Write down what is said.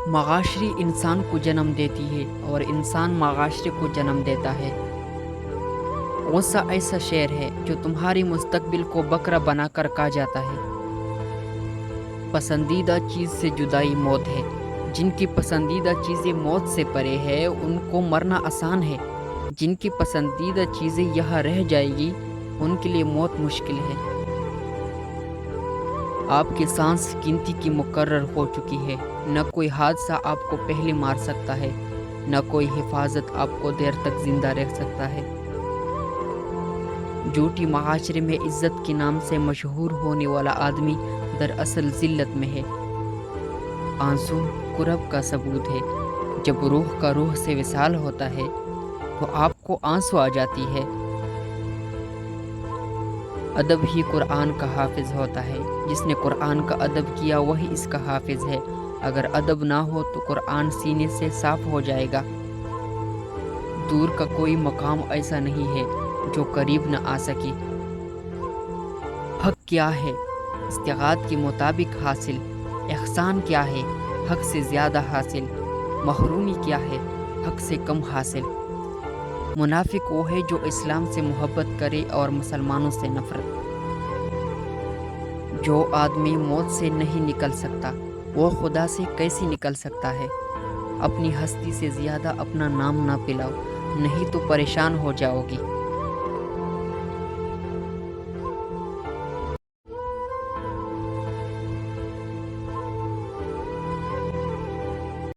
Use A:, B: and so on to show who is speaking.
A: معاشرے انسان کو جنم دیتی ہے اور انسان معاشرے کو جنم دیتا ہے۔ غصہ ایسا شعر ہے جو تمہاری مستقبل کو بکرا بنا کر کہا جاتا ہے۔ پسندیدہ چیز سے جدائی موت ہے۔ جن کی پسندیدہ چیزیں موت سے پرے ہے ان کو مرنا آسان ہے۔ جن کی پسندیدہ چیزیں یہاں رہ جائے گی ان کے لیے موت مشکل ہے۔ آپ کی سانس گنتی کی مقرر ہو چکی ہے۔ نہ کوئی حادثہ آپ کو پہلے مار سکتا ہے، نہ کوئی حفاظت آپ کو دیر تک زندہ رکھ سکتا ہے۔ جھوٹی معاشرے میں عزت کے نام سے مشہور ہونے والا آدمی دراصل ذلت میں ہے۔ آنسو کرب کا ثبوت ہے۔ جب روح کا روح سے وصال ہوتا ہے تو آپ کو آنسو آ جاتی ہے۔ ادب ہی قرآن کا حافظ ہوتا ہے۔ جس نے قرآن کا ادب کیا وہی اس کا حافظ ہے۔ اگر ادب نہ ہو تو قرآن سینے سے صاف ہو جائے گا۔ دور کا کوئی مقام ایسا نہیں ہے جو قریب نہ آ سکے۔ حق کیا ہے؟ استغاث کے مطابق حاصل۔ احسان کیا ہے؟ حق سے زیادہ حاصل۔ محرومی کیا ہے؟ حق سے کم حاصل۔ منافق وہ ہے جو اسلام سے محبت کرے اور مسلمانوں سے نفرت۔ جو آدمی موت سے نہیں نکل سکتا وہ خدا سے کیسے نکل سکتا ہے؟ اپنی ہستی سے زیادہ اپنا نام نہ پلاؤ، نہیں تو پریشان ہو جاؤ گی۔